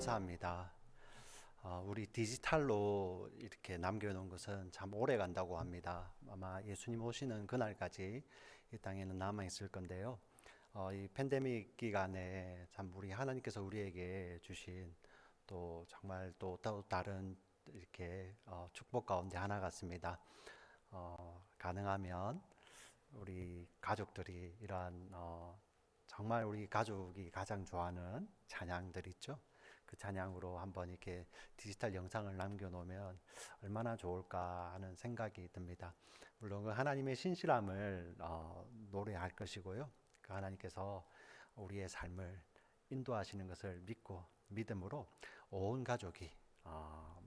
감사합니다. 우리 디지털로 이렇게 남겨놓은 것은 참 오래 간다고 합니다. 아마 예수님 오시는 그날까지 이 땅에는 남아 있을 건데요. 이 팬데믹 기간에 참 우리 하나님께서 우리에게 주신 또 정말 또 다른 이렇게 축복 가운데 하나 같습니다. 가능하면 우리 가족들이 이러한 정말 우리 가족이 가장 좋아하는 찬양들 있죠. 그 찬양으로 한번 이렇게 디지털 영상을 남겨놓으면 얼마나 좋을까 하는 생각이 듭니다. 물론 그 하나님의 신실함을 노래할 것이고요. 그 하나님께서 우리의 삶을 인도하시는 것을 믿고 믿음으로 온 가족이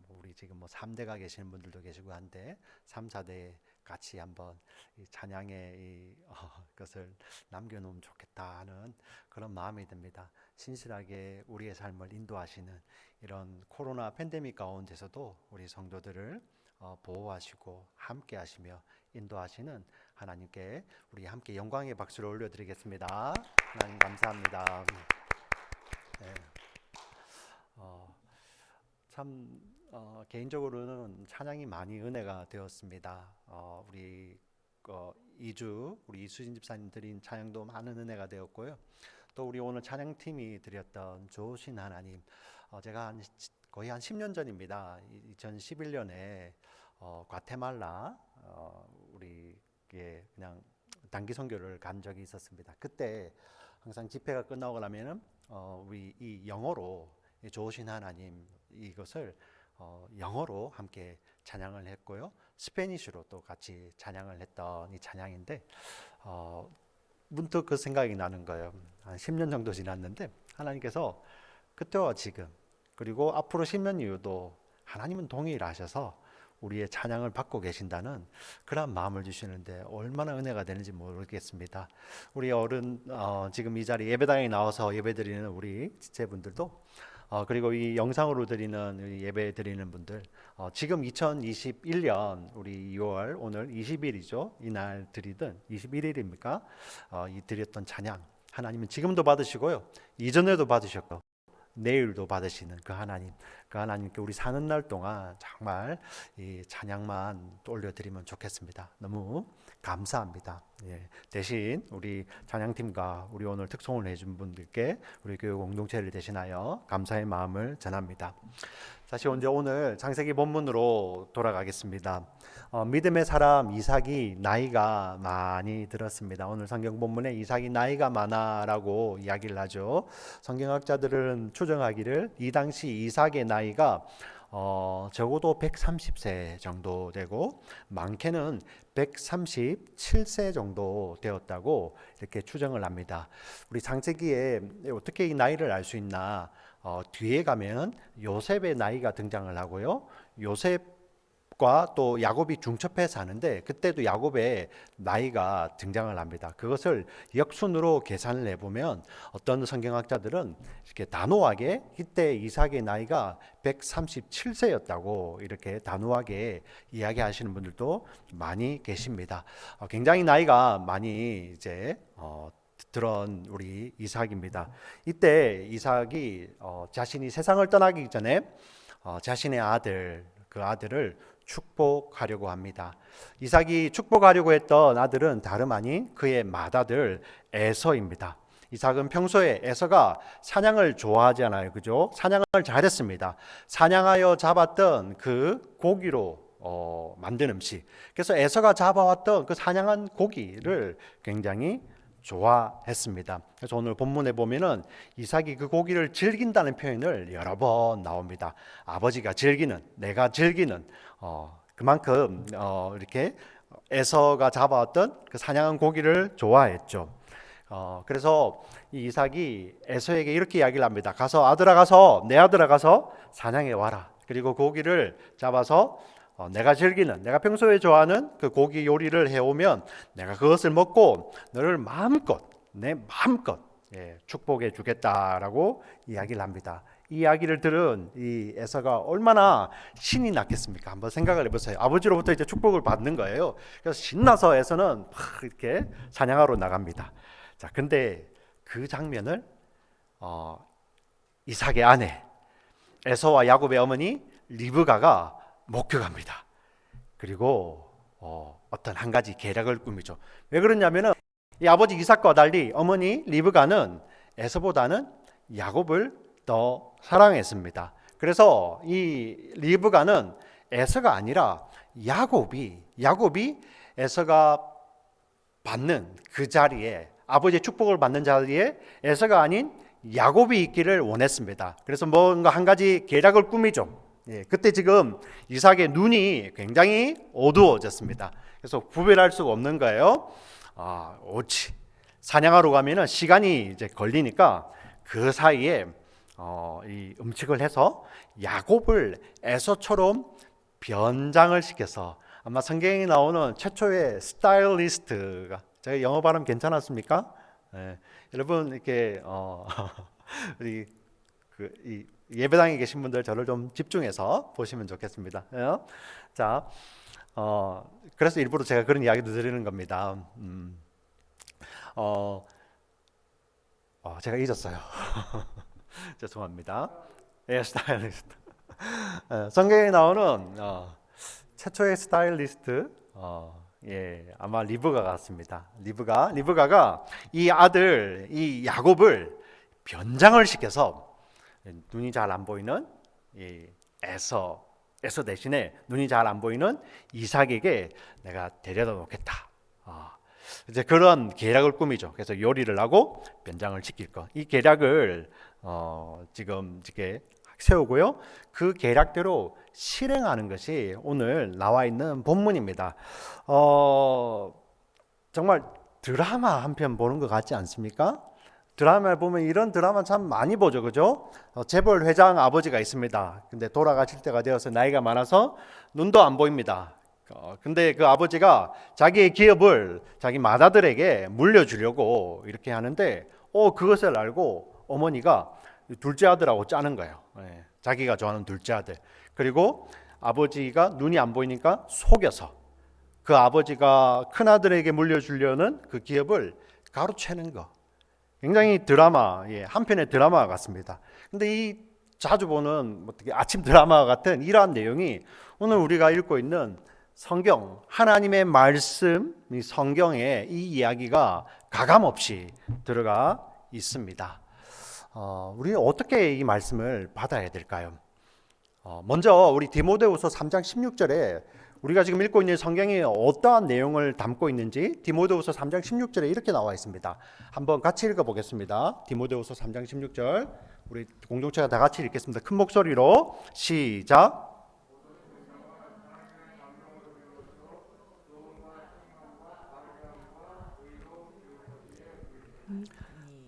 우리 지금 뭐 3대가 계시는 분들도 계시고 한데 3, 4대 같이 한번 이 찬양의 것을 남겨놓으면 좋겠다 하는 그런 마음이 듭니다. 신실하게 우리의 삶을 인도하시는 이런 코로나 팬데믹 가운데서도 우리 성도들을 보호하시고 함께 하시며 인도하시는 하나님께 우리 함께 영광의 박수를 올려드리겠습니다. 하나님 감사합니다. 네. 참 개인적으로는 찬양이 많이 은혜가 되었습니다. 우리 우리 이수진 집사님 드린 찬양도 많은 은혜가 되었고요. 또 우리 오늘 찬양팀이 드렸던 좋으신 하나님, 제가 거의 한 10년 전입니다. 2011년에 과테말라 우리에 그냥 단기 선교를 간 적이 있었습니다. 그때 항상 집회가 끝나고 나면은 우리 이 영어로 좋으신 하나님 이것을 영어로 함께 찬양을 했고요. 스페니쉬로 또 같이 찬양을 했던 이 찬양인데 문득 그 생각이 나는 거예요. 한 10년 정도 지났는데 하나님께서 그때와 지금 그리고 앞으로 10년 이후도 하나님은 동일하셔서 우리의 찬양을 받고 계신다는 그런 마음을 주시는데 얼마나 은혜가 되는지 모르겠습니다. 우리 어른 지금 이 자리 예배당에 나와서 예배드리는 우리 지체분들도 그리고 이 영상으로 드리는 예배 드리는 분들 지금 2021년 우리 2월 오늘 20일이죠. 이날 드리던 21일입니까? 이 드렸던 찬양 하나님은 지금도 받으시고요. 이전에도 받으셨고 내일도 받으시는 그 하나님께 우리 사는 날 동안 정말 이 찬양만 올려드리면 좋겠습니다. 너무 감사합니다. 대신 우리 찬양팀과 우리 오늘 특송을 해준 분들께 우리 교회 공동체를 대신하여 감사의 마음을 전합니다. 다시 오늘 창세기 본문으로 돌아가겠습니다. 믿음의 사람 이삭이 나이가 많이 들었습니다. 오늘 성경 본문에 이삭이 나이가 많아라고 이야기를 하죠. 성경학자들은 추정하기를 이 당시 이삭의 나이가 적어도 130세 정도 되고 많게는 137세 정도 되었다고 이렇게 추정을 합니다. 우리 창세기에 어떻게 이 나이를 알 수 있나? 뒤에 가면 요셉의 나이가 등장을 하고요. 요셉과 또 야곱이 중첩해 사는데 그때도 야곱의 나이가 등장을 합니다. 그것을 역순으로 계산을 해보면 어떤 성경학자들은 이렇게 단호하게 이때 이삭의 나이가 137세였다고 이렇게 단호하게 이야기하시는 분들도 많이 계십니다. 굉장히 나이가 많이 이제 들은 우리 이삭입니다. 이때 이삭이 자신이 세상을 떠나기 전에 자신의 그 아들을 축복하려고 합니다. 이삭이 축복하려고 했던 아들은 다름 아닌 그의 맏아들 에서입니다. 이삭은 평소에 에서가 사냥을 좋아하잖아요, 그죠? 사냥을 잘했습니다. 사냥하여 잡았던 그 고기로 만든 음식. 그래서 에서가 잡아왔던 그 사냥한 고기를 굉장히 좋아했습니다. 그래서 오늘 본문에 보면은 이삭이 그 고기를 즐긴다는 표현을 여러 번 나옵니다. 아버지가 즐기는, 내가 즐기는 그만큼 이렇게 에서가 잡아왔던 그 사냥한 고기를 좋아했죠. 그래서 이 이삭이 에서에게 이렇게 이야기를 합니다. 내 아들아 가서 사냥해 와라. 그리고 고기를 잡아서 내가 즐기는, 내가 평소에 좋아하는 그 고기 요리를 해오면 내가 그것을 먹고 너를 내 마음껏 축복해 주겠다라고 이야기를 합니다. 이 이야기를 들은 이 에서가 얼마나 신이 났겠습니까? 한번 생각을 해보세요. 아버지로부터 이제 축복을 받는 거예요. 그래서 신나서 에서는 막 이렇게 사냥하러 나갑니다. 자, 근데 그 장면을 이삭의 아내 에서와 야곱의 어머니 리브가가 목격합니다. 그리고 어떤 한 가지 계략을 꾸미죠. 왜 그러냐면은 이 아버지 이삭과 달리 어머니 리브가는 에서보다는 야곱을 더 사랑했습니다. 그래서 이 리브가는 에서가 아니라 야곱이 에서가 받는 그 자리에, 아버지의 축복을 받는 자리에 에서가 아닌 야곱이 있기를 원했습니다. 그래서 뭔가 한 가지 계략을 꾸미죠. 그때 지금 이삭의 눈이 굉장히 어두워졌습니다. 그래서 구별할 수가 없는 거예요. 옳지. 사냥하러 가면은 시간이 이제 걸리니까 그 사이에 이 음식을 해서 야곱을 에서처럼 변장을 시켜서, 아마 성경에 나오는 최초의 스타일리스트가, 제가 영어 발음 괜찮았습니까? 여러분 이렇게 우리 이 예배당에 계신 분들 저를 좀 집중해서 보시면 좋겠습니다. 자, 그래서 일부러 제가 그런 이야기도 드리는 겁니다. 제가 잊었어요. 죄송합니다. 스타일리스트. 성경에 나오는 최초의 스타일리스트, 아마 리브가 같습니다. 리브가가 이 아들 이 야곱을 변장을 시켜서 눈이 잘 안 보이는 이 에서 대신에 눈이 잘 안 보이는 이삭에게 내가 데려다 놓겠다. 이제 그런 계략을 꾸미죠. 그래서 요리를 하고 변장을 시킬 것. 이 계략을 지금 이렇게 세우고요. 그 계략대로 실행하는 것이 오늘 나와 있는 본문입니다. 정말 드라마 한 편 보는 것 같지 않습니까? 드라마를 보면 이런 드라마 참 많이 보죠, 그죠? 재벌 회장 아버지가 있습니다. 근데 돌아가실 때가 되어서 나이가 많아서 눈도 안 보입니다. 근데 그 아버지가 자기의 기업을 자기 맏아들에게 물려주려고 이렇게 하는데, 그것을 알고 어머니가 둘째 아들하고 짜는 거예요. 자기가 좋아하는 둘째 아들. 그리고 아버지가 눈이 안 보이니까 속여서 그 아버지가 큰 아들에게 물려주려는 그 기업을 가로채는 거. 굉장히 드라마, 한편의 드라마 같습니다. 근데 이 자주 보는 아침 드라마 같은 이러한 내용이 오늘 우리가 읽고 있는 성경, 하나님의 말씀, 이 성경에 이 이야기가 가감없이 들어가 있습니다. 우리 어떻게 이 말씀을 받아야 될까요? 먼저 우리 디모데후서 3장 16절에 우리가 지금 읽고 있는 성경이 어떠한 내용을 담고 있는지 디모데후서 3장 16절에 이렇게 나와 있습니다. 한번 같이 읽어보겠습니다. 디모데후서 3장 16절, 우리 공동체가 다 같이 읽겠습니다. 큰 목소리로 시작.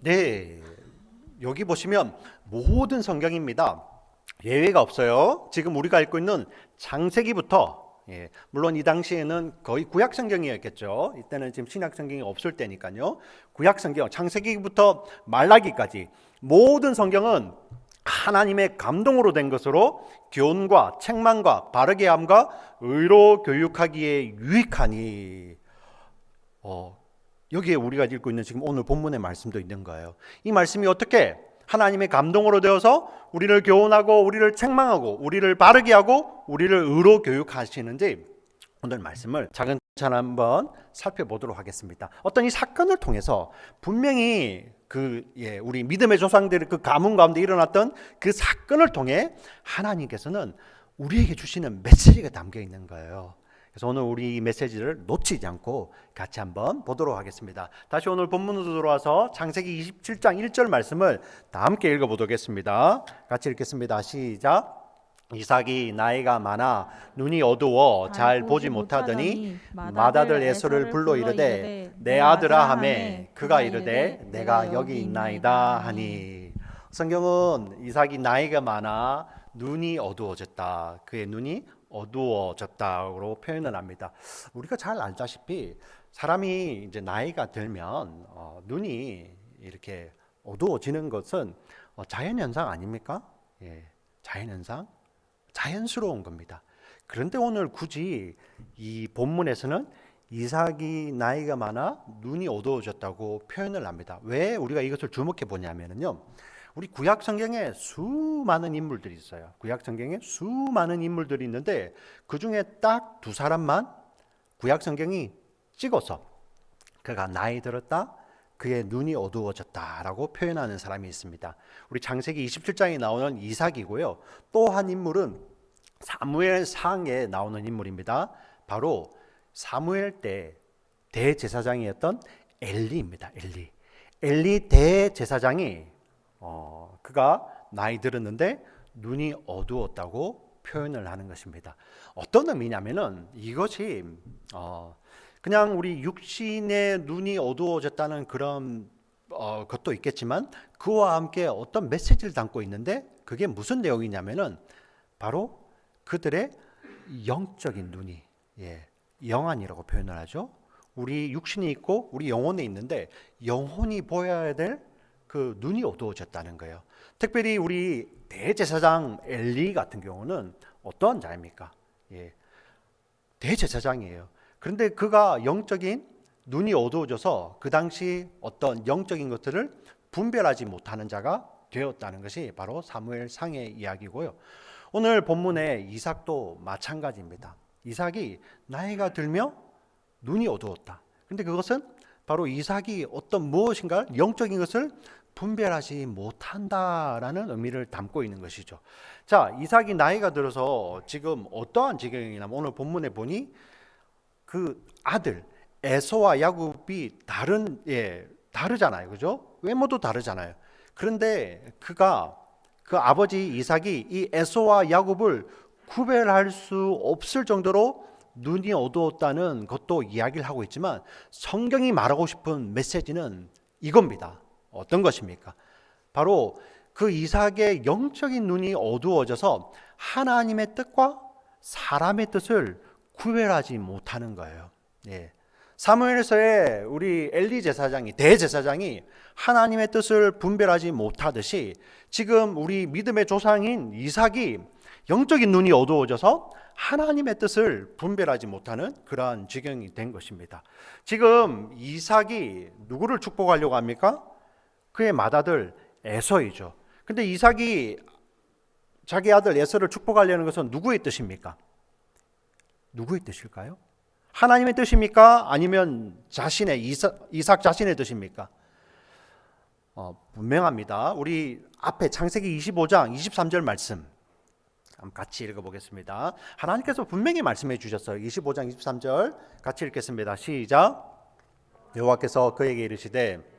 네, 여기 보시면 모든 성경입니다. 예외가 없어요. 지금 우리가 읽고 있는 창세기부터, 물론 이 당시에는 거의 구약 성경이었겠죠. 이때는 지금 신약 성경이 없을 때니까요. 구약 성경, 창세기부터 말라기까지 모든 성경은 하나님의 감동으로 된 것으로 교훈과 책망과 바르게 함과 의로 교육하기에 유익하니, 여기에 우리가 읽고 있는 지금 오늘 본문의 말씀도 있는 거예요. 이 말씀이 어떻게 하나님의 감동으로 되어서 우리를 교훈하고 우리를 책망하고 우리를 바르게 하고 우리를 의로 교육하시는지 오늘 말씀을 차근차근 한번 살펴보도록 하겠습니다. 어떤 이 사건을 통해서 분명히 우리 믿음의 조상들의 그 가문 가운데 일어났던 그 사건을 통해 하나님께서는 우리에게 주시는 메시지가 담겨 있는 거예요. 그래서 오늘 우리 이 메시지를 놓치지 않고 같이 한번 보도록 하겠습니다. 다시 오늘 본문으로 들어와서 창세기 27장 1절 말씀을 다 함께 읽어보겠습니다. 같이 읽겠습니다. 시작. 이삭이 나이가 많아 눈이 어두워 잘 보지 못하더니 맏아들 에서를 불러 이르되 내 아들아 하매 그가 이르되 내가 여기 있나이다 하니. 성경은 이삭이 나이가 많아 눈이 어두워졌다, 그의 눈이 어두워졌다고 표현을 합니다. 우리가 잘 알다시피 사람이 이제 나이가 들면 눈이 이렇게 어두워지는 것은 자연현상 아닙니까? 자연현상, 자연스러운 겁니다. 그런데 오늘 굳이 이 본문에서는 이삭이 나이가 많아 눈이 어두워졌다고 표현을 합니다. 왜 우리가 이것을 주목해 보냐면요, 우리 구약 성경에 수많은 인물들이 있어요. 구약 성경에 수많은 인물들이 있는데 그 중에 딱 두 사람만 구약 성경이 찍어서 그가 나이 들었다, 그의 눈이 어두워졌다라고 표현하는 사람이 있습니다. 우리 창세기 27장에 나오는 이삭이고요. 또 한 인물은 사무엘상에 나오는 인물입니다. 바로 사무엘 때 대제사장이었던 엘리입니다. 엘리 대제사장이 그가 나이 들었는데 눈이 어두웠다고 표현을 하는 것입니다. 어떤 의미냐면은 이것이 그냥 우리 육신의 눈이 어두워졌다는 그런 것도 있겠지만 그와 함께 어떤 메시지를 담고 있는데 그게 무슨 내용이냐면은 바로 그들의 영적인 눈이 영안이라고 표현을 하죠. 우리 육신이 있고 우리 영혼이 있는데 영혼이 보여야 될 그 눈이 어두워졌다는 거예요. 특별히 우리 대제사장 엘리 같은 경우는 어떠한 자입니까? 대제사장이에요. 그런데 그가 영적인 눈이 어두워져서 그 당시 어떤 영적인 것들을 분별하지 못하는 자가 되었다는 것이 바로 사무엘상의 이야기고요. 오늘 본문의 이삭도 마찬가지입니다. 이삭이 나이가 들며 눈이 어두웠다. 그런데 그것은 바로 이삭이 어떤 무엇인가 영적인 것을 분별하지 못한다라는 의미를 담고 있는 것이죠. 자, 이삭이 나이가 들어서 지금 어떠한 지경이냐면 오늘 본문에 보니 그 아들 에서와 야곱이 다르잖아요. 그죠? 외모도 다르잖아요. 그런데 그 아버지 이삭이 이 에서와 야곱을 구별할 수 없을 정도로 눈이 어두웠다는 것도 이야기를 하고 있지만 성경이 말하고 싶은 메시지는 이겁니다. 어떤 것입니까? 바로 그 이삭의 영적인 눈이 어두워져서 하나님의 뜻과 사람의 뜻을 구별하지 못하는 거예요. 사무엘서에 우리 엘리 제사장이 대제사장이 하나님의 뜻을 분별하지 못하듯이 지금 우리 믿음의 조상인 이삭이 영적인 눈이 어두워져서 하나님의 뜻을 분별하지 못하는 그러한 지경이 된 것입니다. 지금 이삭이 누구를 축복하려고 합니까? 그의 맏아들 에서이죠. 근데 이삭이 자기 아들 에서를 축복하려는 것은 누구의 뜻입니까? 누구의 뜻일까요? 하나님의 뜻입니까? 아니면 이삭 자신의 뜻입니까? 분명합니다. 우리 앞에 창세기 25장 23절 말씀 같이 읽어보겠습니다. 하나님께서 분명히 말씀해 주셨어요. 25장 23절 같이 읽겠습니다. 시작. 여호와께서 그에게 이르시되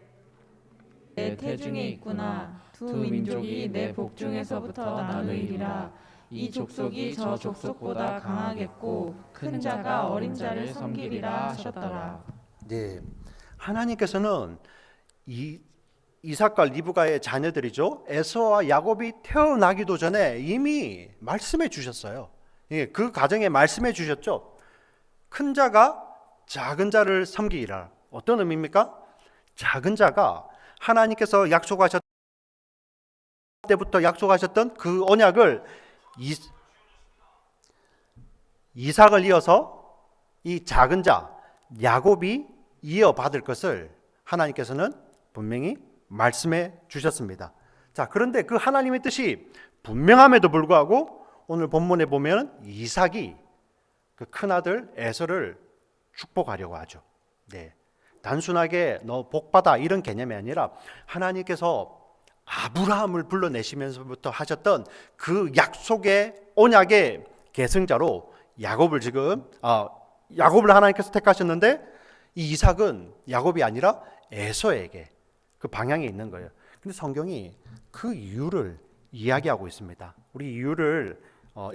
내 태중에 있구나. 두 민족이 내 복중에서부터 나누리라. 이 족속이 저 족속보다 강하겠고 큰 자가 어린 자를 섬기리라 하셨더라. 네, 하나님께서는 이삭과 리브가의 자녀들이죠. 에서와 야곱이 태어나기도 전에 이미 말씀해 주셨어요. 그 가정에 말씀해 주셨죠. 큰 자가 작은 자를 섬기리라. 어떤 의미입니까? 작은 자가 하나님께서 약속하셨던 때부터 약속하셨던 그 언약을 이삭을 이어서 이 작은 자 야곱이 이어받을 것을 하나님께서는 분명히 말씀해 주셨습니다. 자, 그런데 그 하나님의 뜻이 분명함에도 불구하고 오늘 본문에 보면 이삭이 그 큰아들 에서를 축복하려고 하죠. 단순하게 너 복받아 이런 개념이 아니라 하나님께서 아브라함을 불러내시면서부터 하셨던 그 약속의 언약의 계승자로 야곱을 하나님께서 택하셨는데 이 이삭은 야곱이 아니라 에서에게 그 방향에 있는 거예요. 근데 성경이 그 이유를 이야기하고 있습니다. 우리 이유를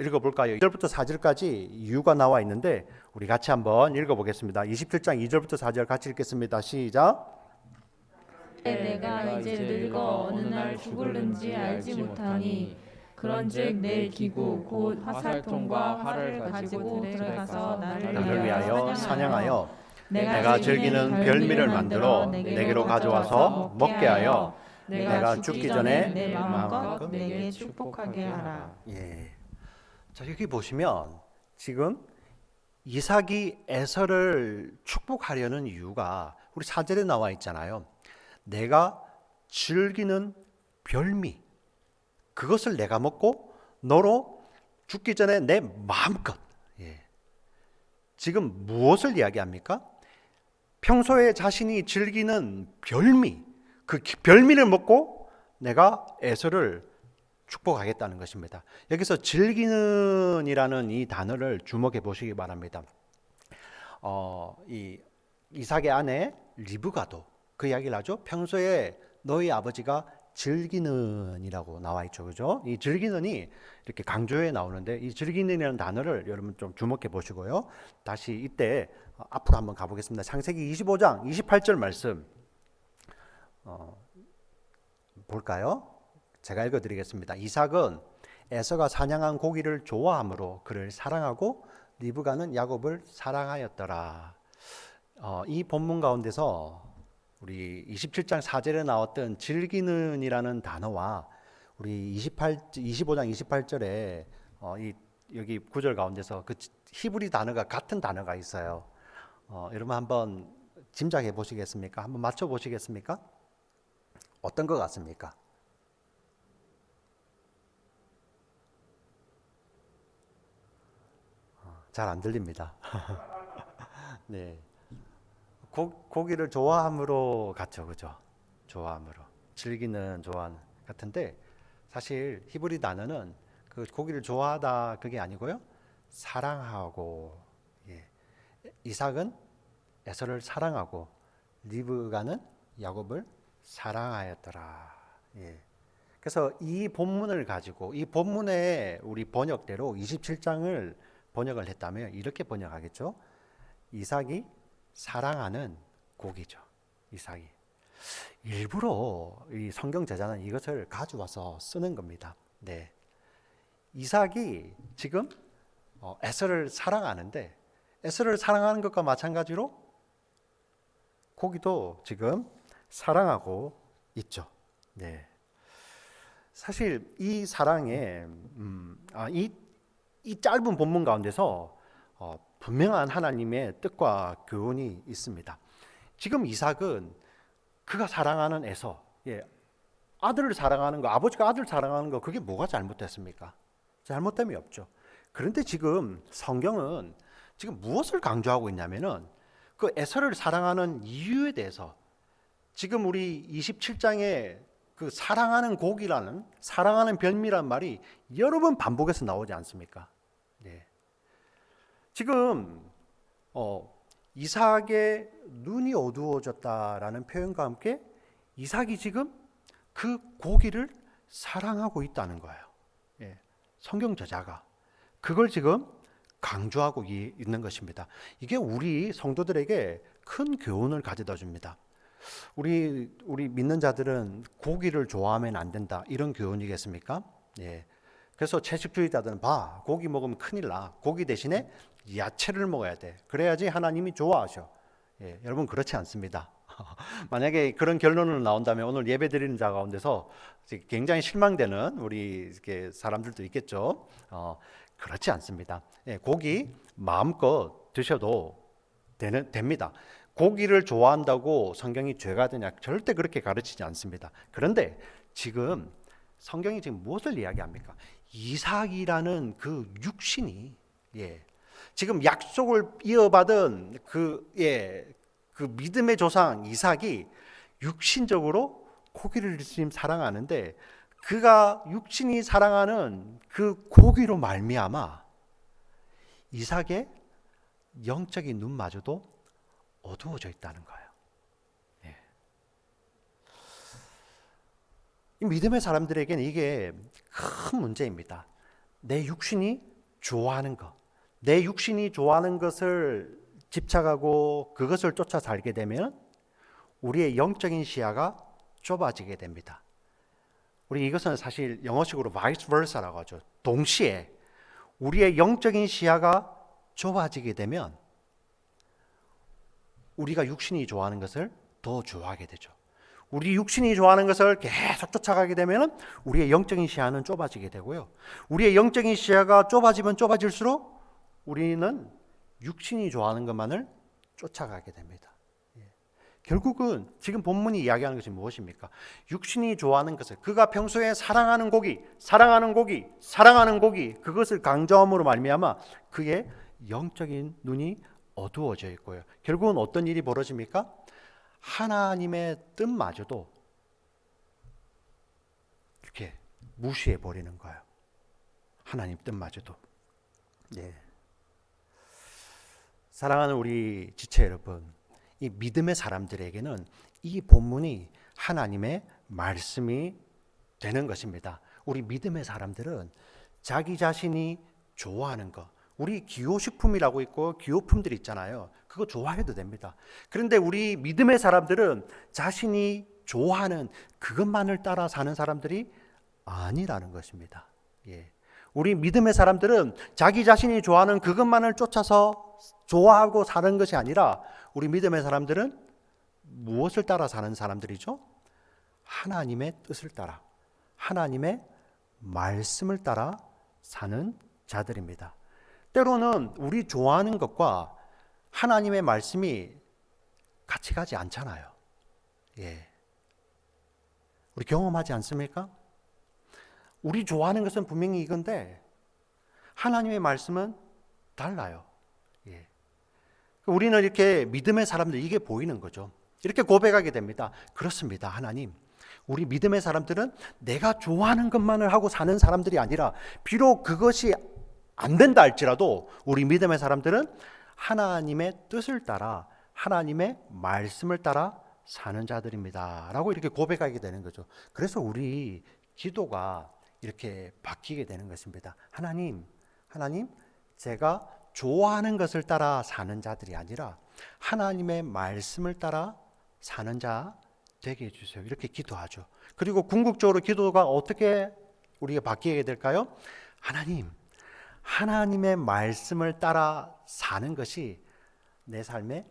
읽어볼까요? 2절부터 4절까지 이유가 나와 있는데 우리 같이 한번 읽어보겠습니다. 27장 2절부터 4절 같이 읽겠습니다. 시작. 내가 이제 늙어 어느 날 죽을는지 알지 못하니 그런즉 내 기구 곧 화살통과 활을 가지고 들어가서 나를 위하여 사냥하여 내가 즐기는 별미를 만들어 내게로 가져와서 먹게 하여 내가 죽기 전에 내 마음껏 내게 축복하게 하라. 자, 여기 보시면 지금 이삭이 에서를 축복하려는 이유가 우리 4절에 나와 있잖아요. 내가 즐기는 별미, 그것을 내가 먹고 너로 죽기 전에 내 마음껏. 예. 지금 무엇을 이야기합니까? 평소에 자신이 즐기는 별미, 그 별미를 먹고 내가 에서를 축복하겠다는 것입니다. 여기서 즐기는이라는 이 단어를 주목해 보시기 바랍니다. 이 이삭의 아내 리브가도 그 이야기를 하죠. 평소에 너희 아버지가 즐기는이라고 나와 있죠, 그죠? 이 즐기는이 이렇게 강조해 나오는데 이 즐기는이라는 단어를 여러분 좀 주목해 보시고요. 다시 이때 앞으로 한번 가보겠습니다. 창세기 25장 28절 말씀 볼까요? 제가 읽어드리겠습니다. 이삭은 에서가 사냥한 고기를 좋아하므로 그를 사랑하고 리브가는 야곱을 사랑하였더라. 이 본문 가운데서 우리 27장 4절에 나왔던 즐기는이라는 단어와 우리 25장 28절에 여기 구절 가운데서 그 히브리 단어가 같은 단어가 있어요. 여러분 한번 짐작해 보시겠습니까? 한번 맞춰 보시겠습니까? 어떤 것 같습니까? 잘 안 들립니다. 네. 고기를 좋아함으로 같죠, 그죠? 좋아함으로 즐기는 좋아하는 같은데 사실 히브리 단어는 그 고기를 좋아하다 그게 아니고요, 사랑하고. 예. 이삭은 에서를 사랑하고 리브가는 야곱을 사랑하였더라. 예. 그래서 이 본문을 가지고 이 본문의 우리 번역대로 27장을 번역을 했다면 이렇게 번역하겠죠. 이삭이 사랑하는 고기죠. 이삭이 일부러 이 성경 제자는 이것을 가져와서 쓰는 겁니다. 네, 이삭이 지금 에서를 사랑하는데 에서를 사랑하는 것과 마찬가지로 고기도 지금 사랑하고 있죠. 네, 사실 이 사랑에 이 짧은 본문 가운데서 분명한 하나님의 뜻과 교훈이 있습니다. 지금 이삭은 그가 사랑하는 에서, 아들을 사랑하는 거, 아버지가 아들 사랑하는 거, 그게 뭐가 잘못됐습니까? 잘못됨이 없죠. 그런데 지금 성경은 지금 무엇을 강조하고 있냐면은 그 에서를 사랑하는 이유에 대해서 지금 우리 27장에 그 사랑하는 곡이라는, 사랑하는 별미란 말이 여러 번 반복해서 나오지 않습니까? 네. 지금 이삭의 눈이 어두워졌다라는 표현과 함께 이삭이 지금 그 고기를 사랑하고 있다는 거예요. 예. 성경 저자가 그걸 지금 강조하고 있는 것입니다. 이게 우리 성도들에게 큰 교훈을 가져다 줍니다. 우리 믿는 자들은 고기를 좋아하면 안 된다, 이런 교훈이겠습니까? 예. 그래서 채식주의자들은 고기 먹으면 큰일 나. 고기 대신에 야채를 먹어야 돼. 그래야지 하나님이 좋아하셔. 예, 여러분 그렇지 않습니다. 만약에 그런 결론으로 나온다면 오늘 예배 드리는 자 가운데서 굉장히 실망되는 우리 사람들도 있겠죠. 그렇지 않습니다. 예, 고기 마음껏 드셔도 됩니다. 고기를 좋아한다고 성경이 죄가 되냐? 절대 그렇게 가르치지 않습니다. 그런데 지금 성경이 지금 무엇을 이야기합니까? 이삭이라는 그 육신이, 지금 약속을 이어받은 그 믿음의 조상 이삭이 육신적으로 고기를 지금 사랑하는데, 그가 육신이 사랑하는 그 고기로 말미암아 이삭의 영적인 눈마저도 어두워져 있다는 거예요. 이 믿음의 사람들에게는 이게 큰 문제입니다. 내 육신이 좋아하는 것, 내 육신이 좋아하는 것을 집착하고 그것을 쫓아 살게 되면 우리의 영적인 시야가 좁아지게 됩니다. 우리 이것은 사실 영어식으로 vice versa라고 하죠. 동시에 우리의 영적인 시야가 좁아지게 되면 우리가 육신이 좋아하는 것을 더 좋아하게 되죠. 우리 육신이 좋아하는 것을 계속 쫓아가게 되면 우리의 영적인 시야는 좁아지게 되고요. 우리의 영적인 시야가 좁아지면 좁아질수록 우리는 육신이 좋아하는 것만을 쫓아가게 됩니다. 결국은 지금 본문이 이야기하는 것이 무엇입니까? 육신이 좋아하는 것을, 그가 평소에 사랑하는 고기, 그것을 강조함으로 말미암아 그의 영적인 눈이 어두워져 있고요. 결국은 어떤 일이 벌어집니까? 하나님의 뜻마저도 이렇게 무시해 버리는 거예요. 하나님 뜻마저도. 네. 사랑하는 우리 지체 여러분, 이 믿음의 사람들에게는 이 본문이 하나님의 말씀이 되는 것입니다. 우리 믿음의 사람들은 자기 자신이 좋아하는 것, 우리 기호식품이라고 있고 기호품들 있잖아요. 그거 좋아해도 됩니다. 그런데 우리 믿음의 사람들은 자신이 좋아하는 그것만을 따라 사는 사람들이 아니라는 것입니다. 예. 우리 믿음의 사람들은 자기 자신이 좋아하는 그것만을 쫓아서 좋아하고 사는 것이 아니라 우리 믿음의 사람들은 무엇을 따라 사는 사람들이죠? 하나님의 뜻을 따라, 하나님의 말씀을 따라 사는 자들입니다. 때로는 우리 좋아하는 것과 하나님의 말씀이 같이 가지 않잖아요. 예. 우리 경험하지 않습니까? 우리 좋아하는 것은 분명히 이건데 하나님의 말씀은 달라요. 예. 우리는 이렇게 믿음의 사람들 이게 보이는 거죠. 이렇게 고백하게 됩니다. 그렇습니다. 하나님, 우리 믿음의 사람들은 내가 좋아하는 것만을 하고 사는 사람들이 아니라 비록 그것이 안 된다 할지라도 우리 믿음의 사람들은 하나님의 뜻을 따라 하나님의 말씀을 따라 사는 자들입니다. 라고 이렇게 고백하게 되는 거죠. 그래서 우리 기도가 이렇게 바뀌게 되는 것입니다. 하나님, 제가 좋아하는 것을 따라 사는 자들이 아니라 하나님의 말씀을 따라 사는 자 되게 해주세요. 이렇게 기도하죠. 그리고 궁극적으로 기도가 어떻게 우리가 바뀌게 될까요? 하나님, 하나님의 말씀을 따라 사는 것이 내 삶의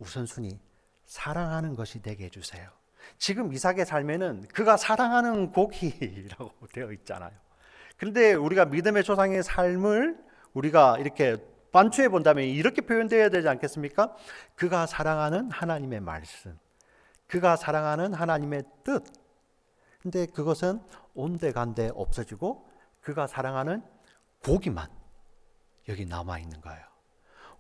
우선순위, 사랑하는 것이 되게 해주세요. 지금 이삭의 삶에는 그가 사랑하는 고기라고 되어 있잖아요. 그런데 우리가 믿음의 조상의 삶을 우리가 이렇게 반추해 본다면 이렇게 표현되어야 되지 않겠습니까? 그가 사랑하는 하나님의 말씀, 그가 사랑하는 하나님의 뜻. 근데 그것은 온데간데 없어지고 그가 사랑하는 고기만 여기 남아 있는 거예요.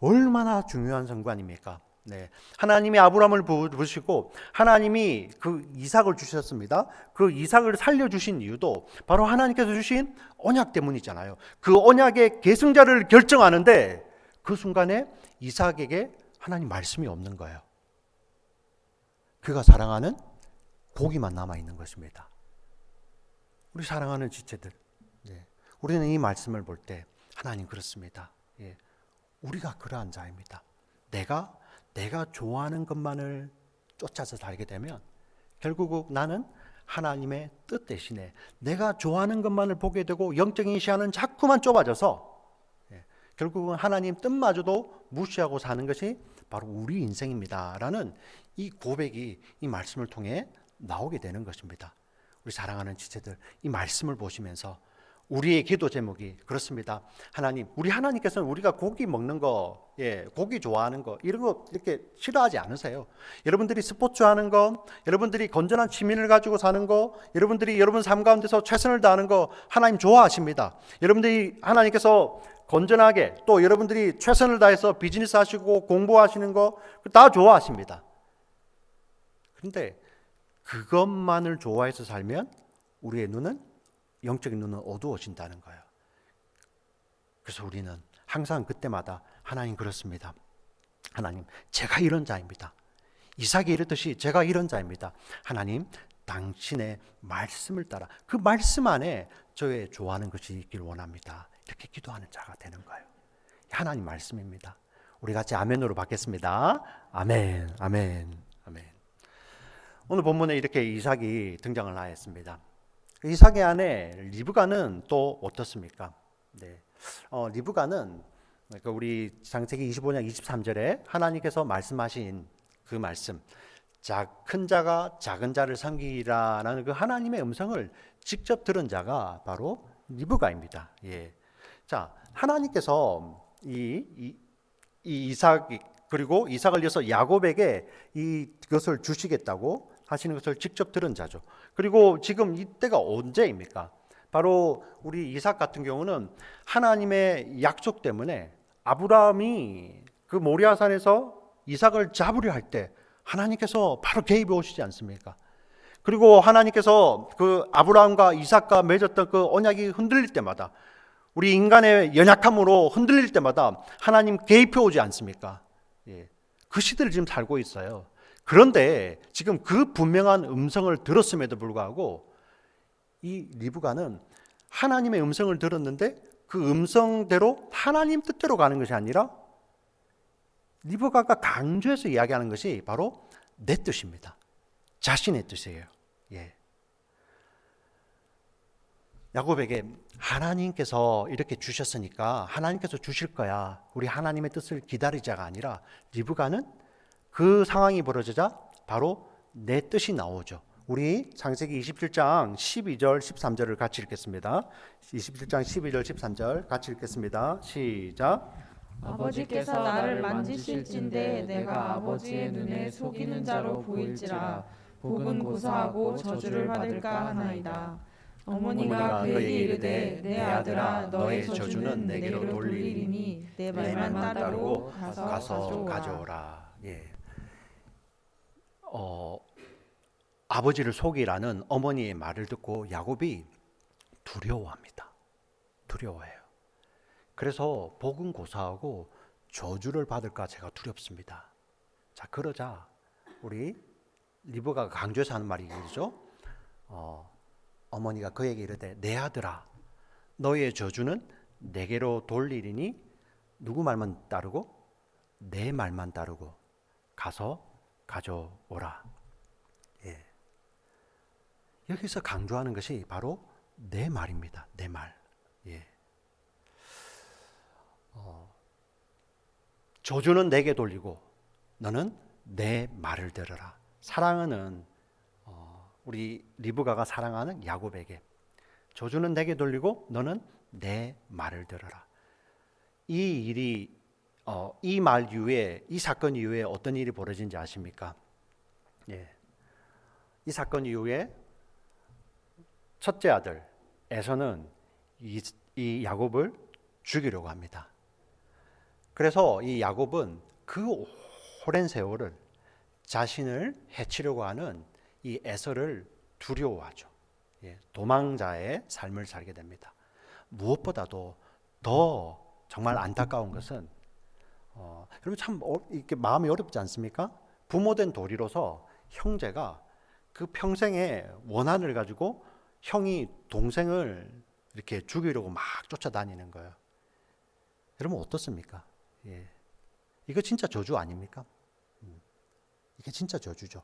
얼마나 중요한 성관입니까? 네, 하나님이 아브라함을 부르시고 하나님이 그 이삭을 주셨습니다. 그 이삭을 살려주신 이유도 바로 하나님께서 주신 언약 때문이잖아요. 그 언약의 계승자를 결정하는데 그 순간에 이삭에게 하나님 말씀이 없는 거예요. 그가 사랑하는 고기만 남아있는 것입니다. 우리 사랑하는 지체들, 네, 우리는 이 말씀을 볼 때 하나님 그렇습니다. 예, 우리가 그러한 자입니다. 내가 좋아하는 것만을 쫓아서 살게 되면 결국 나는 하나님의 뜻 대신에 내가 좋아하는 것만을 보게 되고 영적인 시야는 자꾸만 좁아져서 결국은 하나님 뜻마저도 무시하고 사는 것이 바로 우리 인생입니다라는 이 고백이 이 말씀을 통해 나오게 되는 것입니다. 우리 사랑하는 지체들, 이 말씀을 보시면서 우리의 기도 제목이 그렇습니다. 하나님, 우리 하나님께서는 우리가 고기 먹는 거, 고기 좋아하는 거 이런 거 이렇게 싫어하지 않으세요. 여러분들이 스포츠 하는 거, 여러분들이 건전한 취미를 가지고 사는 거, 여러분들이 여러분 삶 가운데서 최선을 다하는 거 하나님 좋아하십니다. 여러분들이 하나님께서 건전하게 또 여러분들이 최선을 다해서 비즈니스 하시고 공부하시는 거 다 좋아하십니다. 그런데 그것만을 좋아해서 살면 우리의 눈은 영적인 눈은 어두워진다는 거예요. 그래서 우리는 항상 그때마다 하나님 그렇습니다. 하나님, 제가 이런 자입니다. 이삭이 이랬듯이 제가 이런 자입니다. 하나님, 당신의 말씀을 따라 그 말씀 안에 저의 좋아하는 것이 있길 원합니다. 이렇게 기도하는 자가 되는 거예요. 하나님 말씀입니다. 우리 같이 아멘으로 받겠습니다. 아멘, 아멘, 아멘. 오늘 본문에 이렇게 이삭이 등장을 하였습니다. 이삭의 아내 리브가는 또 어떻습니까? 네, 리브가는 그러니까 우리 창세기 25장 23절에 하나님께서 말씀하신 그 말씀, 큰 자가 작은 자를 섬기라는 그 하나님의 음성을 직접 들은 자가 바로 리브가입니다. 예. 자, 하나님께서 이 이삭 그리고 이삭을 이어서 야곱에게 이것을 주시겠다고 하시는 것을 직접 들은 자죠. 그리고 지금 이때가 언제입니까? 바로 우리 이삭 같은 경우는 하나님의 약속 때문에 아브라함이 그 모리아산에서 이삭을 잡으려 할 때 하나님께서 바로 개입해 오시지 않습니까? 그리고 하나님께서 그 아브라함과 이삭과 맺었던 그 언약이 흔들릴 때마다, 우리 인간의 연약함으로 흔들릴 때마다 하나님 개입해 오지 않습니까? 예. 그 시대를 지금 살고 있어요. 그런데 지금 그 분명한 음성을 들었음에도 불구하고 이 리브가는 하나님의 음성을 들었는데 그 음성대로 하나님 뜻대로 가는 것이 아니라 리브가가 강조해서 이야기하는 것이 바로 내 뜻입니다. 자신의 뜻이에요. 예. 야곱에게 하나님께서 이렇게 주셨으니까 하나님께서 주실 거야, 우리 하나님의 뜻을 기다리자가 아니라, 리브가는 그 상황이 벌어지자 바로 내 뜻이 나오죠. 우리 창세기 27장 12절 13절을 같이 읽겠습니다. 27장 12절 13절 같이 읽겠습니다. 시작. 아버지께서 나를 만지실진데 내가 아버지의 눈에 속이는 자로 보일지라 복은 고사하고 저주를 받을까 하나이다. 어머니가 그에게 이르되 내 아들아 너의 저주는 내게로 돌리리니 내 말만 따르고 가서 가져오라. 예. 아버지를 속이라는 어머니의 말을 듣고 야곱이 두려워합니다. 두려워해요. 그래서 복은 고사하고 저주를 받을까 제가 두렵습니다. 자, 그러자 우리 리브가가 강조해서 하는 말이 이거죠. 어머니가 그에게 이르되 내 아들아 너의 저주는 내게로 돌리리니 누구 말만 따르고? 내 말만 따르고 가서 가져오라. 예. 여기서 강조하는 것이 바로 내 말입니다. 내 말. 예. 저주는 내게 돌리고 너는 내 말을 들으라. 사랑하는 우리 리브가가 사랑하는 야곱에게 저주는 내게 돌리고 너는 내 말을 들어라. 이 일이 이 말 이후에, 이 사건 이후에 어떤 일이 벌어진지 아십니까? 예. 이 사건 이후에 첫째 아들 에서는 이 야곱을 죽이려고 합니다. 그래서 이 야곱은 그 오랜 세월을 자신을 해치려고 하는 이 에서를 두려워하죠. 예, 도망자의 삶을 살게 됩니다. 무엇보다도 더 정말 안타까운 것은 여러분 참 이렇게 마음이 어렵지 않습니까? 부모된 도리로서 형제가 그 평생의 원한을 가지고 형이 동생을 이렇게 죽이려고 막 쫓아다니는 거예요. 여러분 어떻습니까? 예. 이거 진짜 저주 아닙니까? 이게 진짜 저주죠.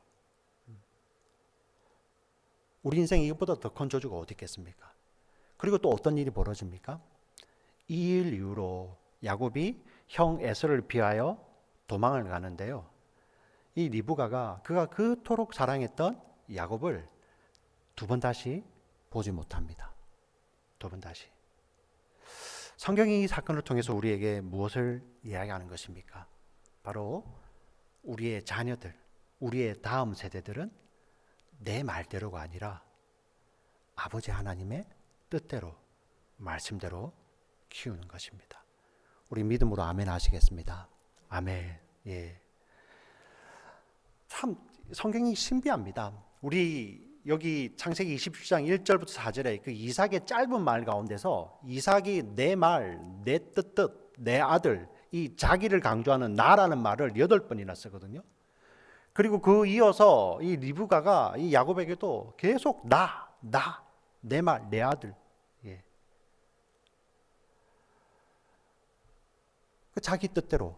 우리 인생에 이것보다 더 큰 저주가 어디 있겠습니까? 그리고 또 어떤 일이 벌어집니까? 이 일 이후로 야곱이 형 에서를 피하여 도망을 가는데요. 이 리브가가 그가 그토록 사랑했던 야곱을 두 번 다시 보지 못합니다. 두 번 다시. 성경이 이 사건을 통해서 우리에게 무엇을 이야기하는 것입니까? 바로 우리의 자녀들, 우리의 다음 세대들은 내 말대로가 아니라 아버지 하나님의 뜻대로, 말씀대로 키우는 것입니다. 우리 믿음으로 아멘 하시겠습니다. 아멘. 예. 참 성경이 신비합니다. 우리 여기 창세기 27장 1절부터 4절에 그 이삭의 짧은 말 가운데서 이삭이 내 말, 내 뜻, 내 아들, 이 자기를 강조하는 나라는 말을 8번이나 쓰거든요. 그리고 그 이어서 이 리브가가 이 야곱에게도 계속 내 말, 내 아들. 예. 그 자기 뜻대로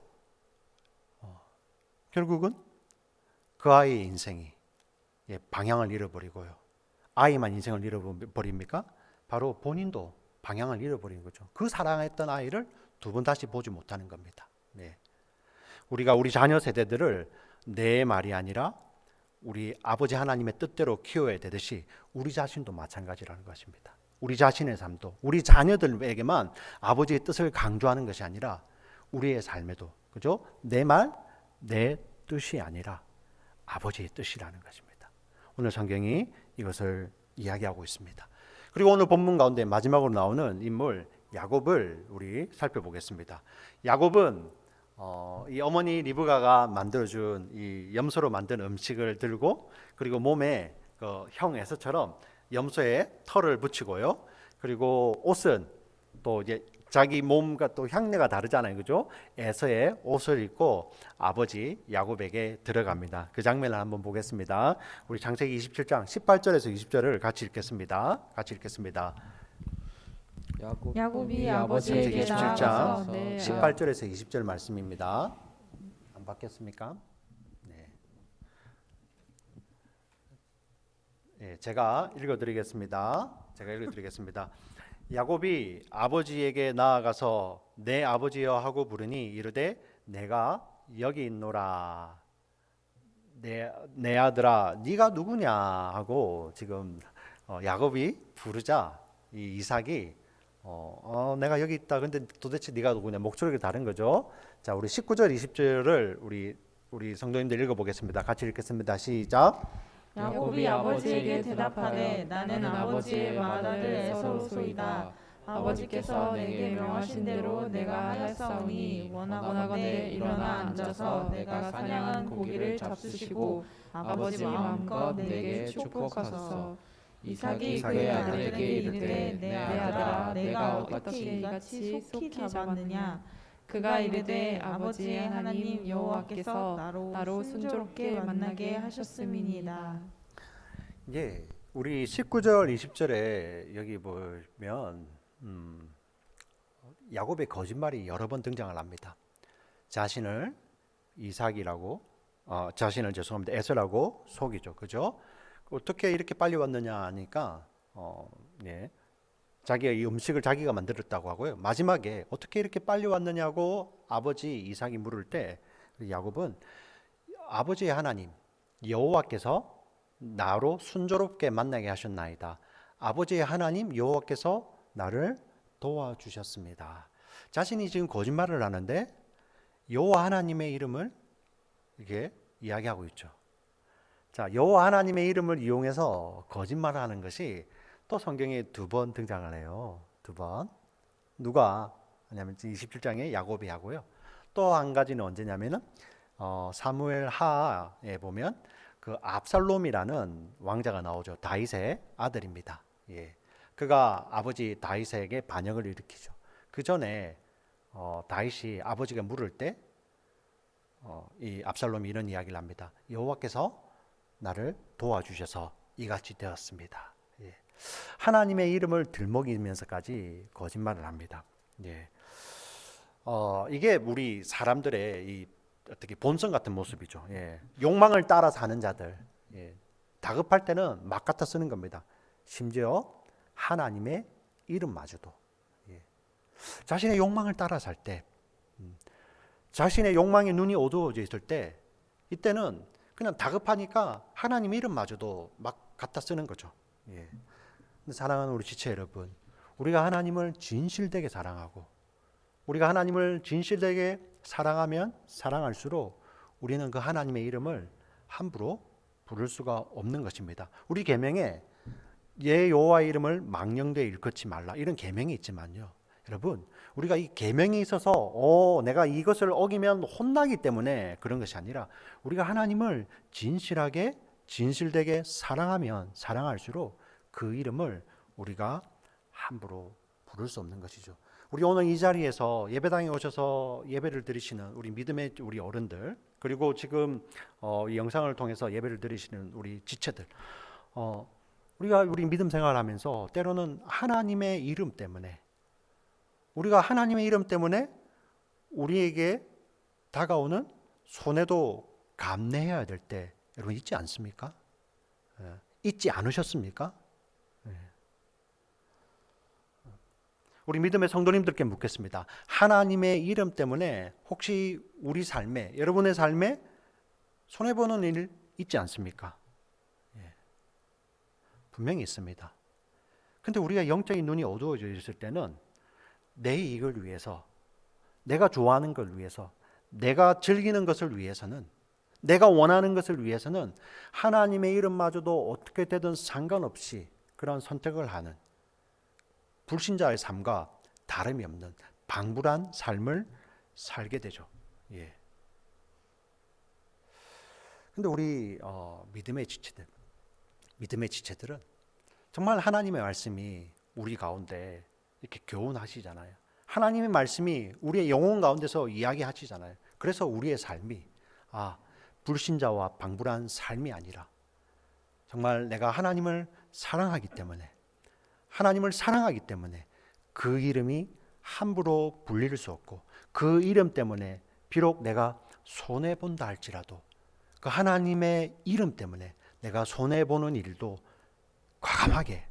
결국은 그 아이의 인생이 방향을 잃어버리고요. 아이만 인생을 잃어버립니까? 바로 본인도 방향을 잃어버리는 거죠. 그 사랑했던 아이를 두 번 다시 보지 못하는 겁니다. 네. 우리가 우리 자녀 세대들을 내 말이 아니라 우리 아버지 하나님의 뜻대로 키워야 되듯이 우리 자신도 마찬가지라는 것입니다. 우리 자신의 삶도 우리 자녀들에게만 아버지의 뜻을 강조하는 것이 아니라 우리의 삶에도, 그죠? 내 말, 내 뜻이 아니라 아버지의 뜻이라는 것입니다. 오늘 성경이 이것을 이야기하고 있습니다. 그리고 오늘 본문 가운데 마지막으로 나오는 인물 야곱을 우리 살펴보겠습니다. 야곱은 이 어머니 리브가가 만들어준 이 염소로 만든 음식을 들고, 그리고 몸에 형 에서처럼 염소에 털을 붙이고요. 그리고 옷은 또 이제 자기 몸과 또 향내가 다르잖아요, 그죠? 에서의 옷을 입고 아버지 야곱에게 들어갑니다. 그 장면을 한번 보겠습니다. 우리 창세기 27장 18절에서 20절을 같이 읽겠습니다. 야곱이 아버지에게 27장 나아가서 내 18절에서 20절 말씀입니다. 안 받겠습니까? 네. 네, 제가 읽어드리겠습니다. 야곱이 아버지에게 나아가서 내 아버지여 하고 부르니 이르되 내가 여기 있노라. 내 아들아 네가 누구냐 하고 지금 야곱이 부르자 이 이삭이 내가 여기 있다. 근데 도대체 네가 누구냐? 목소리가 다른 거죠. 자, 우리 19절 20절을 우리 성도님들 읽어보겠습니다. 같이 읽겠습니다. 시작. 야곱이 아버지에게 대답하되 나는 아버지의 맏아들 에서로소이다. 아버지께서 내게 명하신 대로 내가 하였사오니 원하건대 일어나 앉아서 내가 사냥한 고기를 잡수시고 아버지 마음껏 내게 축복하소서. 이삭이 그의 아들에게 이르되 내 아들아 내가 어떻게 이같이 속히 잡았느냐. 그가 이르되 아버지의 하나님 여호와께서 나로 순조롭게 만나게 하셨음이니이다. 예, 우리 19절 20절에 여기 보면 야곱의 거짓말이 여러 번 등장을 합니다. 자신을 에서라고 속이죠, 그죠? 어떻게 이렇게 빨리 왔느냐 하니까 자기가 이 음식을 자기가 만들었다고 하고요. 마지막에 어떻게 이렇게 빨리 왔느냐고 아버지 이삭이 물을 때 야곱은 아버지의 하나님 여호와께서 나로 순조롭게 만나게 하셨나이다. 아버지의 하나님 여호와께서 나를 도와주셨습니다. 자신이 지금 거짓말을 하는데 여호와 하나님의 이름을 이렇게 이야기하고 있죠. 자, 여호와 하나님의 이름을 이용해서 거짓말을 하는 것이 또 성경에 2번 등장을 해요. 2번. 누가 하냐면 27장에 야곱이 하고요. 또 한 가지는 언제냐면은 사무엘 하에 보면 그 압살롬이라는 왕자가 나오죠. 다윗의 아들입니다. 예. 그가 아버지 다윗에게 반역을 일으키죠. 그 전에 다윗이 아버지가 물을 때 이 압살롬이 이런 이야기를 합니다. 여호와께서 나를 도와주셔서 이같이 되었습니다. 예. 하나님의 이름을 들먹이면서까지 거짓말을 합니다. 예. 이게 우리 사람들의 이 어떻게 본성 같은 모습이죠. 예. 욕망을 따라 사는 자들, 예. 다급할 때는 막 갖다 쓰는 겁니다. 심지어 하나님의 이름마저도. 예. 자신의 욕망을 따라 살 때, 자신의 욕망에 눈이 어두워져 있을 때, 이때는 그냥 다급하니까 하나님 이름마저도 막 갖다 쓰는 거죠. 예. 근데 사랑하는 우리 지체 여러분, 우리가 하나님을 진실되게 사랑하고 우리가 하나님을 진실되게 사랑하면 사랑할수록 우리는 그 하나님의 이름을 함부로 부를 수가 없는 것입니다. 우리 계명에 예 여호와의 이름을 망령되이 일컫지 말라 이런 계명이 있지만요. 여러분, 우리가 이 계명이 있어서 내가 이것을 어기면 혼나기 때문에 그런 것이 아니라 우리가 하나님을 진실하게 진실되게 사랑하면 사랑할수록 그 이름을 우리가 함부로 부를 수 없는 것이죠. 우리 오늘 이 자리에서 예배당에 오셔서 예배를 드리시는 우리 믿음의 우리 어른들, 그리고 지금 이 영상을 통해서 예배를 드리시는 우리 지체들, 우리가 우리 믿음 생활하면서 때로는 하나님의 이름 때문에 우리가 하나님의 이름 때문에 우리에게 다가오는 손해도 감내해야 될 때 여러분 있지 않습니까? 있지 않으셨습니까? 우리 믿음의 성도님들께 묻겠습니다. 하나님의 이름 때문에 혹시 우리 삶에, 여러분의 삶에 손해보는 일 있지 않습니까? 분명히 있습니다. 근데 우리가 영적인 눈이 어두워져 있을 때는 내 이익을 위해서, 내가 좋아하는 걸 위해서, 내가 즐기는 것을 위해서는, 내가 원하는 것을 위해서는 하나님의 이름마저도 어떻게 되든 상관없이 그런 선택을 하는 불신자의 삶과 다름이 없는 방불한 삶을 살게 되죠. 예. 근데 우리 믿음의 지체들은 정말 하나님의 말씀이 우리 가운데 이렇게 교훈하시잖아요. 하나님의 말씀이 우리의 영혼 가운데서 이야기하시잖아요. 그래서 우리의 삶이 불신자와 방불한 삶이 아니라 정말 내가 하나님을 사랑하기 때문에 그 이름이 함부로 불릴 수 없고, 그 이름 때문에 비록 내가 손해본다 할지라도 그 하나님의 이름 때문에 내가 손해보는 일도 과감하게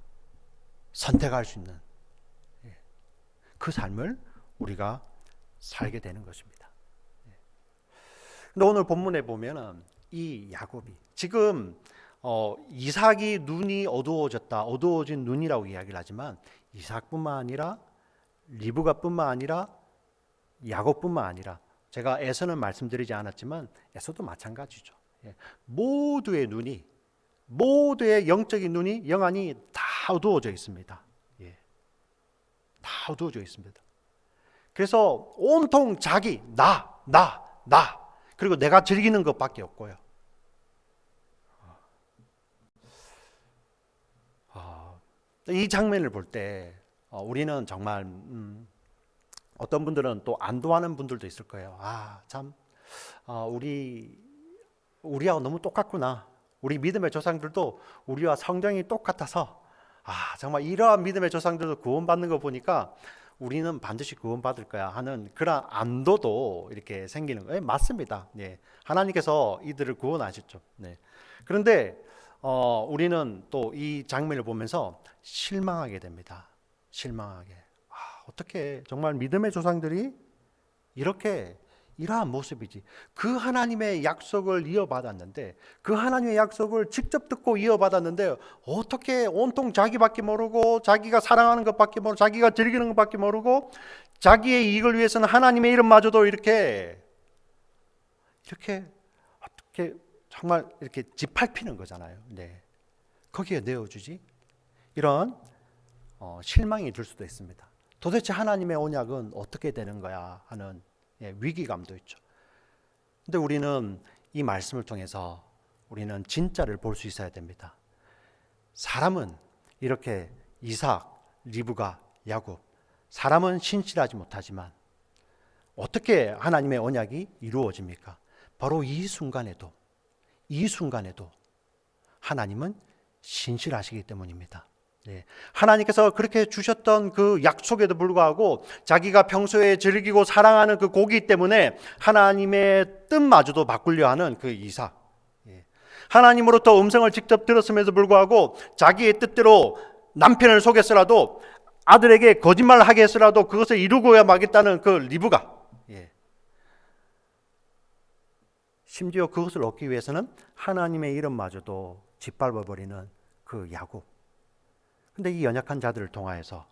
선택할 수 있는 그 삶을 우리가 살게 되는 것입니다. 근데 오늘 본문에 보면은 이 야곱이 지금 이삭이 눈이 어두워진 눈이라고 이야기를 하지만 이삭뿐만 아니라 리브가뿐만 아니라 야곱뿐만 아니라 제가 에서는 말씀드리지 않았지만 에서도 마찬가지죠. 모두의 영적인 눈이 영안이 다 어두워져 있습니다. 다 어두워져 있습니다. 그래서 온통 자기 나 그리고 내가 즐기는 것밖에 없고요. 이 장면을 볼 때 우리는 정말 어떤 분들은 또 안도하는 분들도 있을 거예요. 우리하고 너무 똑같구나. 우리 믿음의 조상들도 우리와 성경이 똑같아서 정말 이러한 믿음의 조상들도 구원받는 거 보니까 우리는 반드시 구원받을 거야 하는 그런 안도도 이렇게 생기는 거예요. 맞습니다. 하나님께서 이들을 구원하셨죠. 그런데 우리는 또 이 장면을 보면서 실망하게 됩니다. 실망하게. 어떻게 정말 믿음의 조상들이 이렇게 이러한 모습이지. 그 하나님의 약속을 이어받았는데, 그 하나님의 약속을 직접 듣고 이어받았는데 어떻게 온통 자기밖에 모르고 자기가 사랑하는 것밖에 모르고 자기가 즐기는 것밖에 모르고 자기의 이익을 위해서는 하나님의 이름마저도 이렇게 어떻게 정말 이렇게 짓밟히는 거잖아요. 거기에 내어주지? 이런 실망이 들 수도 있습니다. 도대체 하나님의 언약은 어떻게 되는 거야 하는 위기감도 있죠. 근데 우리는 이 말씀을 통해서 우리는 진짜를 볼 수 있어야 됩니다. 사람은 이렇게 이삭, 리브가, 야곱, 사람은 신실하지 못하지만 어떻게 하나님의 언약이 이루어집니까? 바로 이 순간에도 하나님은 신실하시기 때문입니다. 하나님께서 그렇게 주셨던 그 약속에도 불구하고 자기가 평소에 즐기고 사랑하는 그 고기 때문에 하나님의 뜻마저도 바꾸려 하는 그 이삭, 하나님으로부터 음성을 직접 들었음에도 불구하고 자기의 뜻대로 남편을 속였으라도 아들에게 거짓말을 하게 했으라도 그것을 이루고야 마겠다는 그 리브가, 심지어 그것을 얻기 위해서는 하나님의 이름마저도 짓밟아버리는 그 야곱. 근데 이 연약한 자들을 통하여서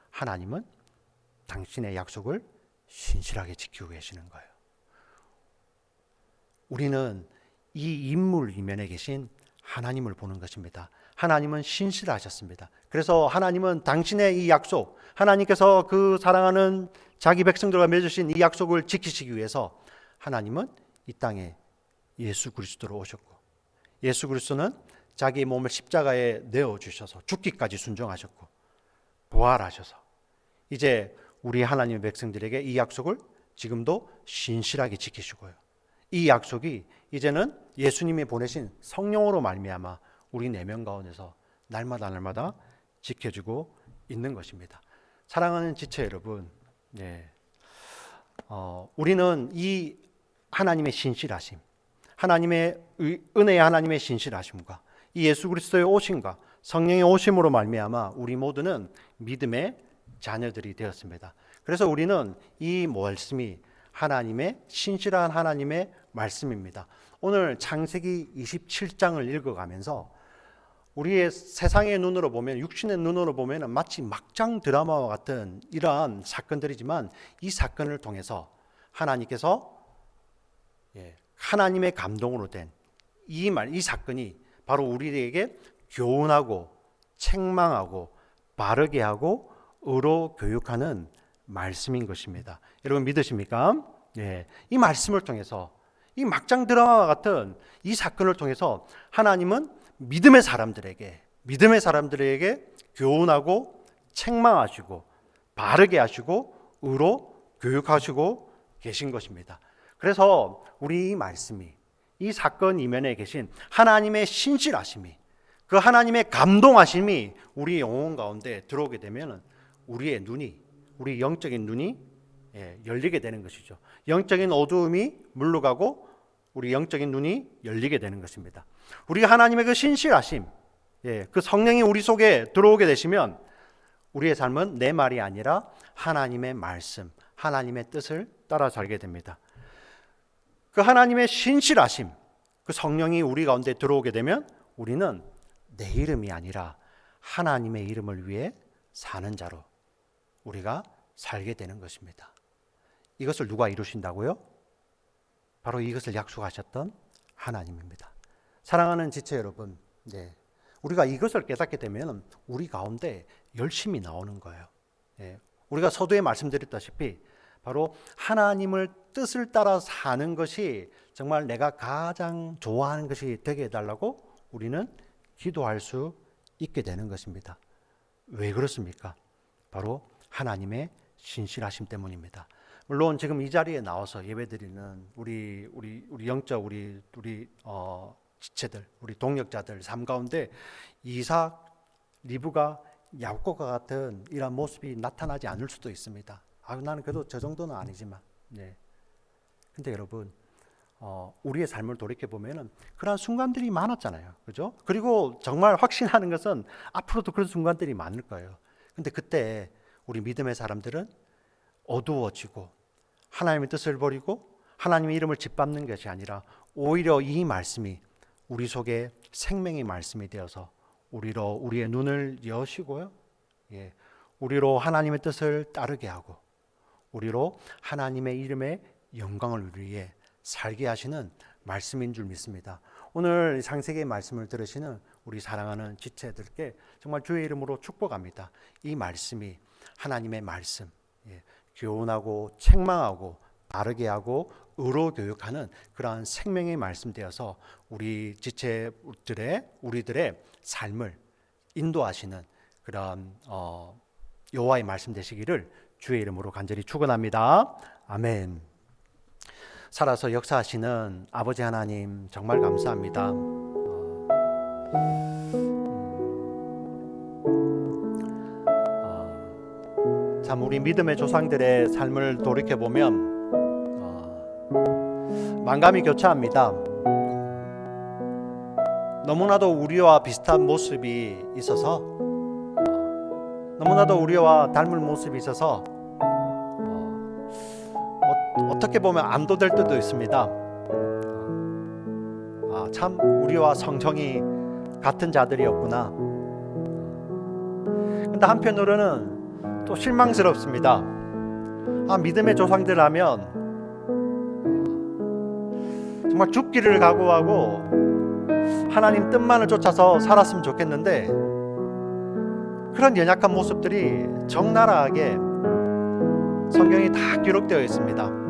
하나님은 당신의 약속을 신실하게 지키고 계시는 거예요. 우리는 이 인물 이면에 계신 하나님을 보는 것입니다. 하나님은 신실하셨습니다. 그래서 하나님은 당신의 이 약속, 하나님께서 그 사랑하는 자기 백성들과 맺으신 이 약속을 지키시기 위해서 하나님은 이 땅에 예수 그리스도로 오셨고, 예수 그리스도는 자기 몸을 십자가에 내어주셔서 죽기까지 순종하셨고 부활하셔서 이제 우리 하나님의 백성들에게 이 약속을 지금도 신실하게 지키시고요. 이 약속이 이제는 예수님이 보내신 성령으로 말미암아 우리 내면 가운데서 날마다 지켜지고 있는 것입니다. 사랑하는 지체 여러분, 우리는 이 하나님의 신실하심, 하나님의 은혜의 하나님의 신실하심과 이 예수 그리스도의 오심과 성령의 오심으로 말미암아 우리 모두는 믿음의 자녀들이 되었습니다. 그래서 우리는 이 말씀이 하나님의 신실한 하나님의 말씀입니다. 오늘 창세기 27장을 읽어가면서 우리의 세상의 눈으로 보면, 육신의 눈으로 보면 마치 막장 드라마와 같은 이러한 사건들이지만 이 사건을 통해서 하나님께서 하나님의 감동으로 된 이 사건이 바로 우리에게 교훈하고 책망하고 바르게 하고 의로 교육하는 말씀인 것입니다. 여러분 믿으십니까? 이 말씀을 통해서 이 막장 드라마와 같은 이 사건을 통해서 하나님은 믿음의 사람들에게 교훈하고 책망하시고 바르게 하시고 의로 교육하시고 계신 것입니다. 그래서 우리 이 말씀이 이 사건 이면에 계신 하나님의 신실하심이, 그 하나님의 감동하심이 우리 영혼 가운데 들어오게 되면 우리 영적인 눈이 열리게 되는 것이죠. 영적인 어두움이 물러가고 우리 영적인 눈이 열리게 되는 것입니다. 우리가 하나님의 그 신실하심, 그 성령이 우리 속에 들어오게 되시면 우리의 삶은 내 말이 아니라 하나님의 말씀, 하나님의 뜻을 따라 살게 됩니다. 그 하나님의 신실하심, 그 성령이 우리 가운데 들어오게 되면 우리는 내 이름이 아니라 하나님의 이름을 위해 사는 자로 우리가 살게 되는 것입니다. 이것을 누가 이루신다고요? 바로 이것을 약속하셨던 하나님입니다. 사랑하는 지체 여러분, 우리가 이것을 깨닫게 되면 우리 가운데 열심히 나오는 거예요. 우리가 서두에 말씀드렸다시피 바로 하나님을 뜻을 따라 사는 것이 정말 내가 가장 좋아하는 것이 되게 해달라고 우리는 기도할 수 있게 되는 것입니다. 왜 그렇습니까? 바로 하나님의 신실하심 때문입니다. 물론 지금 이 자리에 나와서 예배드리는 우리 영적 우리 지체들, 우리 동역자들 삶 가운데 이삭, 리브가, 야곱과 같은 이런 모습이 나타나지 않을 수도 있습니다. 나는 그래도 저 정도는 아니지만, 근데 여러분, 우리의 삶을 돌이켜 보면은 그런 순간들이 많았잖아요, 그죠? 그리고 정말 확신하는 것은 앞으로도 그런 순간들이 많을 거예요. 근데 그때 우리 믿음의 사람들은 어두워지고 하나님의 뜻을 버리고 하나님의 이름을 짓밟는 것이 아니라 오히려 이 말씀이 우리 속에 생명의 말씀이 되어서 우리의 눈을 여시고요, 우리로 하나님의 뜻을 따르게 하고 우리로 하나님의 이름의 영광을 위해 살게 하시는 말씀인 줄 믿습니다. 오늘 창세기의 말씀을 들으시는 우리 사랑하는 지체들께 정말 주의 이름으로 축복합니다. 이 말씀이 하나님의 말씀, 교훈하고 책망하고 바르게 하고 의로 교육하는 그러한 생명의 말씀 되어서 우리 우리들의 삶을 인도하시는 그런 여호와의 말씀 되시기를 주의 이름으로 간절히 축원합니다. 아멘. 살아서 역사하시는 아버지 하나님 정말 감사합니다. 참 우리 믿음의 조상들의 삶을 돌이켜 보면 만감이 교차합니다. 너무나도 우리와 비슷한 모습이 있어서, 너무나도 우리와 닮은 모습이 있어서 어떻게 보면 안도될 때도 있습니다. 참 우리와 성정이 같은 자들이었구나. 근데 한편으로는 또 실망스럽습니다. 믿음의 조상들 하면 정말 죽기를 각오하고 하나님 뜻만을 쫓아서 살았으면 좋겠는데 그런 연약한 모습들이 적나라하게 성경이 다 기록되어 있습니다.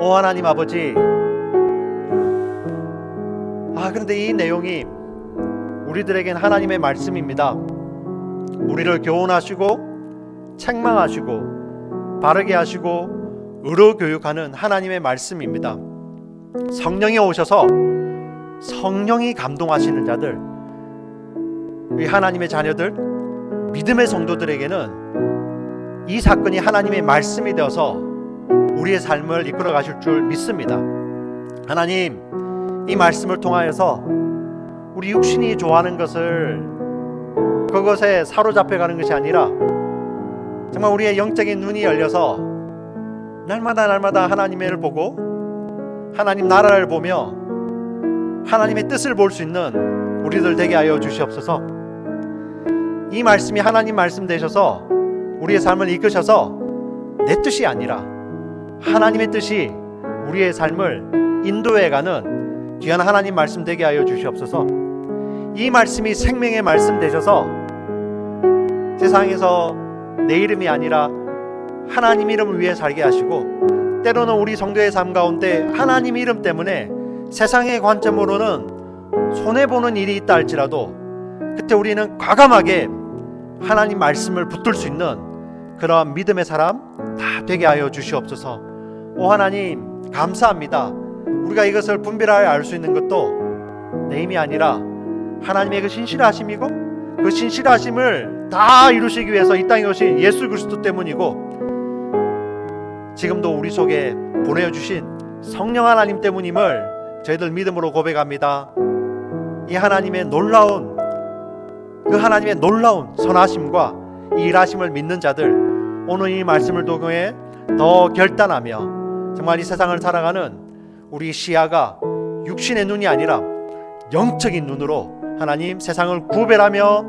오 하나님 아버지, 그런데 이 내용이 우리들에겐 하나님의 말씀입니다. 우리를 교훈하시고 책망하시고 바르게 하시고 의로 교육하는 하나님의 말씀입니다. 성령이 오셔서 성령이 감동하시는 자들, 이 하나님의 자녀들, 믿음의 성도들에게는 이 사건이 하나님의 말씀이 되어서 우리의 삶을 이끌어 가실 줄 믿습니다. 하나님, 이 말씀을 통하여서 우리 육신이 좋아하는 것을 그것에 사로잡혀 가는 것이 아니라 정말 우리의 영적인 눈이 열려서 날마다 하나님을 보고 하나님 나라를 보며 하나님의 뜻을 볼 수 있는 우리들 되게 하여 주시옵소서. 이 말씀이 하나님 말씀 되셔서 우리의 삶을 이끄셔서 내 뜻이 아니라 하나님의 뜻이 우리의 삶을 인도해가는 귀한 하나님 말씀 되게 하여 주시옵소서. 이 말씀이 생명의 말씀 되셔서 세상에서 내 이름이 아니라 하나님 이름을 위해 살게 하시고, 때로는 우리 성도의 삶 가운데 하나님 이름 때문에 세상의 관점으로는 손해보는 일이 있다 할지라도 그때 우리는 과감하게 하나님 말씀을 붙들 수 있는 그러한 믿음의 사람 다 되게 하여 주시옵소서. 오 하나님 감사합니다. 우리가 이것을 분별하여 알 수 있는 것도 내 힘이 아니라 하나님의 그 신실하심이고, 그 신실하심을 다 이루시기 위해서 이 땅에 오신 예수 그리스도 때문이고, 지금도 우리 속에 보내주신 성령 하나님 때문임을 저희들 믿음으로 고백합니다. 이 하나님의 놀라운 그 하나님의 놀라운 선하심과 이 일하심을 믿는 자들, 오늘 이 말씀을 통해 더 결단하며 정말 이 세상을 살아가는 우리 시야가 육신의 눈이 아니라 영적인 눈으로 하나님 세상을 구별하며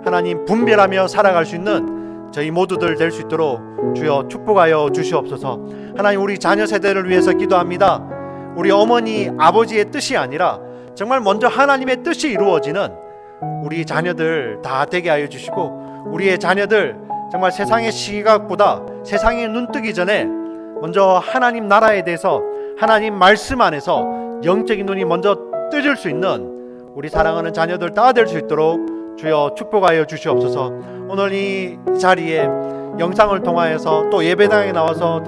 하나님 분별하며 살아갈 수 있는 저희 모두들 될 수 있도록 주여 축복하여 주시옵소서. 하나님 우리 자녀 세대를 위해서 기도합니다. 우리 어머니 아버지의 뜻이 아니라 정말 먼저 하나님의 뜻이 이루어지는 우리 자녀들 다 되게 하여 주시고, 우리의 자녀들 정말 세상의 시각보다 세상의 눈 뜨기 전에 먼저 하나님 나라에 대해서 하나님 말씀 안에서 영적인 눈이 먼저 뜨질 수 있는 우리 사랑하는 자녀들 다 될 수 있도록 주여 축복하여 주시옵소서. 오늘 이 자리에 영상을 통하여서 또 예배당에 나와서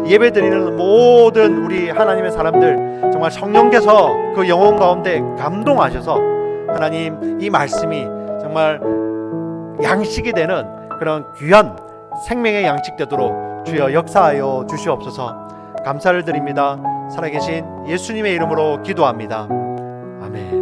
예배 드리는 모든 우리 하나님의 사람들, 정말 성령께서 그 영혼 가운데 감동하셔서 하나님 이 말씀이 정말 양식이 되는 그런 귀한 생명의 양식 되도록 주여 역사하여 주시옵소서. 감사를 드립니다. 살아계신 예수님의 이름으로 기도합니다. 아멘.